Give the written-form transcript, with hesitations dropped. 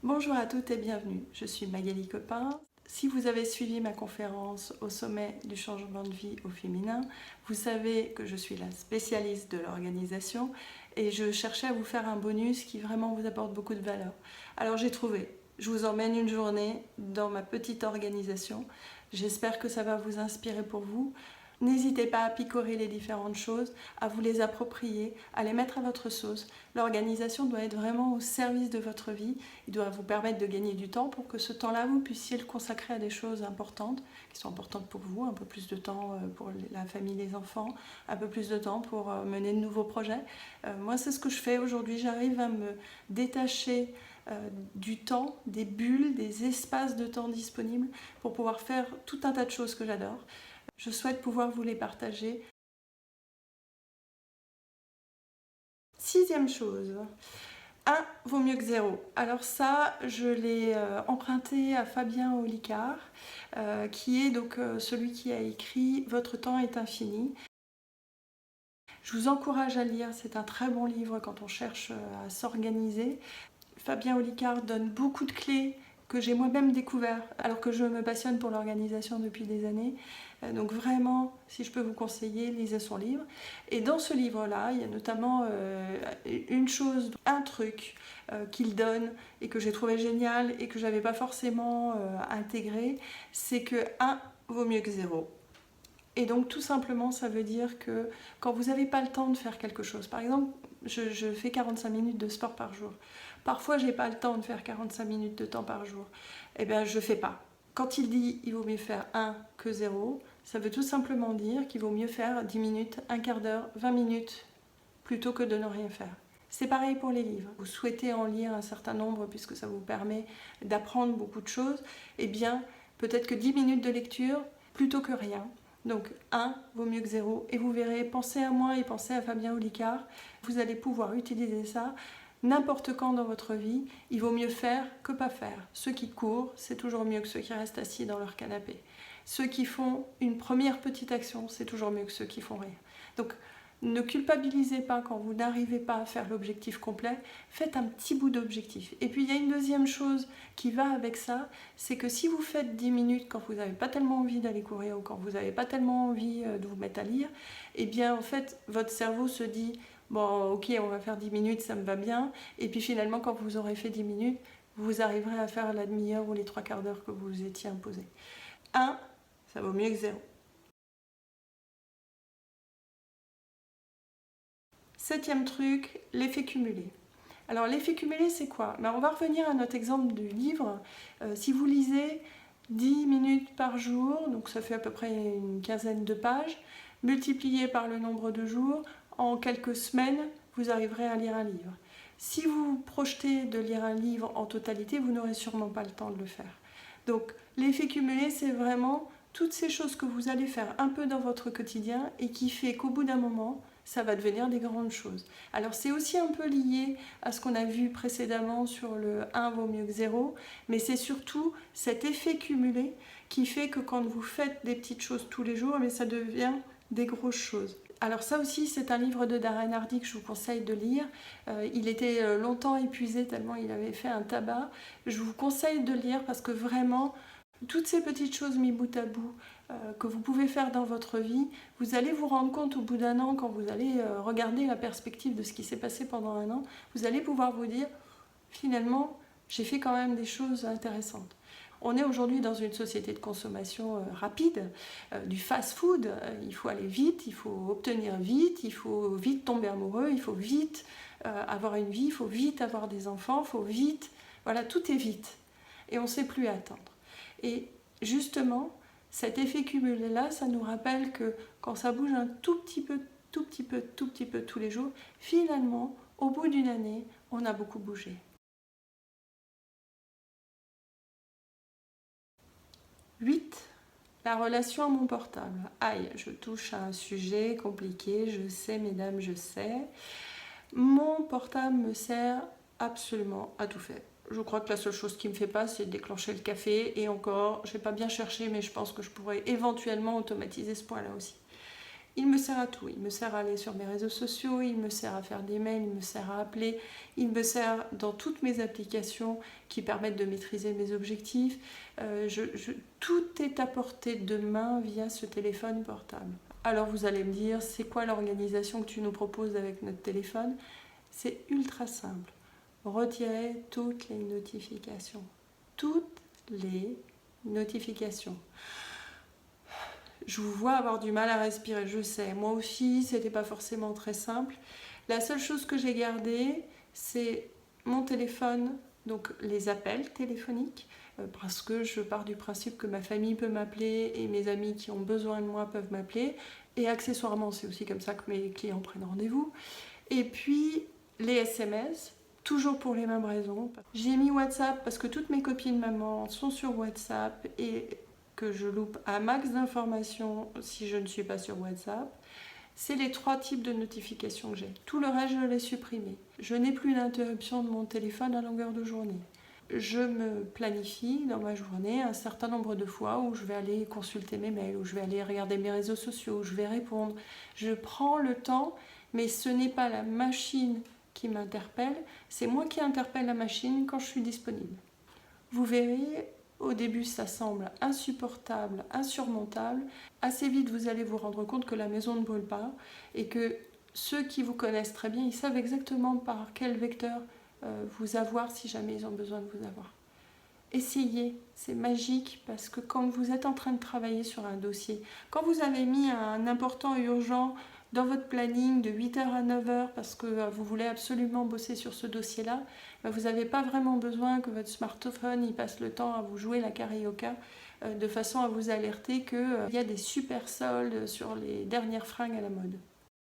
Bonjour à toutes et bienvenue, je suis Magali Copin. Si vous avez suivi ma conférence au sommet du changement de vie au féminin, vous savez que je suis la spécialiste de l'organisation et je cherchais à vous faire un bonus qui vraiment vous apporte beaucoup de valeur. Alors j'ai trouvé, je vous emmène une journée dans ma petite organisation. J'espère que ça va vous inspirer pour vous. N'hésitez pas à picorer les différentes choses, à vous les approprier, à les mettre à votre sauce. L'organisation doit être vraiment au service de votre vie. Il doit vous permettre de gagner du temps pour que ce temps-là, vous puissiez le consacrer à des choses importantes, qui sont importantes pour vous, un peu plus de temps pour la famille, les enfants, un peu plus de temps pour mener de nouveaux projets. Moi, c'est ce que je fais aujourd'hui. J'arrive à me détacher du temps, des bulles, des espaces de temps disponibles pour pouvoir faire tout un tas de choses que j'adore. Je souhaite pouvoir vous les partager. Sixième chose, 1 vaut mieux que 0. Alors ça, je l'ai emprunté à Fabien Olicard, qui est donc celui qui a écrit « Votre temps est infini ». Je vous encourage à le lire, c'est un très bon livre quand on cherche à s'organiser. Fabien Olicard donne beaucoup de clés que j'ai moi-même découvert alors que je me passionne pour l'organisation depuis des années. Donc vraiment, si je peux vous conseiller, lisez son livre. Et dans ce livre-là, il y a notamment une chose, un truc qu'il donne et que j'ai trouvé génial et que je n'avais pas forcément intégré, c'est que 1 vaut mieux que 0. Et donc tout simplement, ça veut dire que quand vous n'avez pas le temps de faire quelque chose, par exemple, je fais 45 minutes de sport par jour. Parfois, je n'ai pas le temps de faire 45 minutes de temps par jour. Eh bien, je ne fais pas. Quand il dit il vaut mieux faire 1 que 0, ça veut tout simplement dire qu'il vaut mieux faire 10 minutes, un quart d'heure, 20 minutes, plutôt que de ne rien faire. C'est pareil pour les livres. Vous souhaitez en lire un certain nombre puisque ça vous permet d'apprendre beaucoup de choses, eh bien, peut-être que 10 minutes de lecture, plutôt que rien. Donc 1 vaut mieux que 0 et vous verrez, pensez à moi et pensez à Fabien Olicard, vous allez pouvoir utiliser ça n'importe quand dans votre vie. Il vaut mieux faire que pas faire. Ceux qui courent, c'est toujours mieux que ceux qui restent assis dans leur canapé. Ceux qui font une première petite action, c'est toujours mieux que ceux qui font rien. Donc ne culpabilisez pas quand vous n'arrivez pas à faire l'objectif complet, faites un petit bout d'objectif. Et puis il y a une deuxième chose qui va avec ça, c'est que si vous faites 10 minutes quand vous n'avez pas tellement envie d'aller courir ou quand vous n'avez pas tellement envie de vous mettre à lire, eh bien en fait votre cerveau se dit bon ok on va faire 10 minutes, ça me va bien, et puis finalement quand vous aurez fait 10 minutes, vous arriverez à faire la demi-heure ou les 3/4 d'heure que vous vous étiez imposé. 1, ça vaut mieux que 0. Septième truc, l'effet cumulé. Alors l'effet cumulé c'est quoi? On va revenir à notre exemple du livre. Si vous lisez 10 minutes par jour, donc ça fait à peu près une quinzaine de pages, multiplié par le nombre de jours, en quelques semaines, vous arriverez à lire un livre. Si vous vous projetez de lire un livre en totalité, vous n'aurez sûrement pas le temps de le faire. Donc l'effet cumulé c'est vraiment toutes ces choses que vous allez faire un peu dans votre quotidien et qui fait qu'au bout d'un moment, ça va devenir des grandes choses. Alors c'est aussi un peu lié à ce qu'on a vu précédemment sur le 1 vaut mieux que 0, mais c'est surtout cet effet cumulé qui fait que quand vous faites des petites choses tous les jours, mais ça devient des grosses choses. Alors ça aussi, c'est un livre de Darren Hardy que je vous conseille de lire. Il était longtemps épuisé tellement il avait fait un tabac. Je vous conseille de lire parce que vraiment, toutes ces petites choses mis bout à bout que vous pouvez faire dans votre vie, vous allez vous rendre compte au bout d'un an, quand vous allez regarder la perspective de ce qui s'est passé pendant un an, vous allez pouvoir vous dire, finalement, j'ai fait quand même des choses intéressantes. On est aujourd'hui dans une société de consommation rapide, du fast-food, il faut aller vite, il faut obtenir vite, il faut vite tomber amoureux, il faut vite avoir une vie, il faut vite avoir des enfants, il faut vite... Voilà, tout est vite et on ne sait plus attendre. Et justement, cet effet cumulé-là, ça nous rappelle que quand ça bouge un tout petit peu tous les jours, finalement, au bout d'une année, on a beaucoup bougé. 8. La relation à mon portable. Aïe, je touche à un sujet compliqué, je sais mesdames, je sais. Mon portable me sert absolument à tout faire. Je crois que la seule chose qui ne me fait pas, c'est de déclencher le café. Et encore, je n'ai pas bien cherché, mais je pense que je pourrais éventuellement automatiser ce point-là aussi. Il me sert à tout. Il me sert à aller sur mes réseaux sociaux, il me sert à faire des mails, il me sert à appeler, il me sert dans toutes mes applications qui permettent de maîtriser mes objectifs. Tout est à portée de main via ce téléphone portable. Alors vous allez me dire, c'est quoi l'organisation que tu nous proposes avec notre téléphone? C'est ultra simple. Retirez toutes les notifications. Toutes les notifications. Je vous vois avoir du mal à respirer, je sais. Moi aussi, c'était pas forcément très simple. La seule chose que j'ai gardée, c'est mon téléphone, donc les appels téléphoniques, parce que je pars du principe que ma famille peut m'appeler et mes amis qui ont besoin de moi peuvent m'appeler. Et accessoirement, c'est aussi comme ça que mes clients prennent rendez-vous. Et puis, les SMS, toujours pour les mêmes raisons. J'ai mis WhatsApp parce que toutes mes copines maman sont sur WhatsApp et que je loupe un max d'informations si je ne suis pas sur WhatsApp. C'est les 3 types de notifications que j'ai. Tout le reste, je l'ai supprimé. Je n'ai plus l'interruption de mon téléphone à longueur de journée. Je me planifie dans ma journée un certain nombre de fois où je vais aller consulter mes mails, où je vais aller regarder mes réseaux sociaux, où je vais répondre. Je prends le temps, mais ce n'est pas la machine qui m'interpelle, c'est moi qui interpelle la machine quand je suis disponible. Vous verrez, au début ça semble insupportable, insurmontable. Assez vite vous allez vous rendre compte que la maison ne brûle pas et que ceux qui vous connaissent très bien, ils savent exactement par quel vecteur vous avoir si jamais ils ont besoin de vous avoir. Essayez, c'est magique parce que quand vous êtes en train de travailler sur un dossier, quand vous avez mis un important urgent dans votre planning de 8h à 9h parce que vous voulez absolument bosser sur ce dossier-là, vous n'avez pas vraiment besoin que votre smartphone il passe le temps à vous jouer la carioca de façon à vous alerter qu'il y a des super soldes sur les dernières fringues à la mode.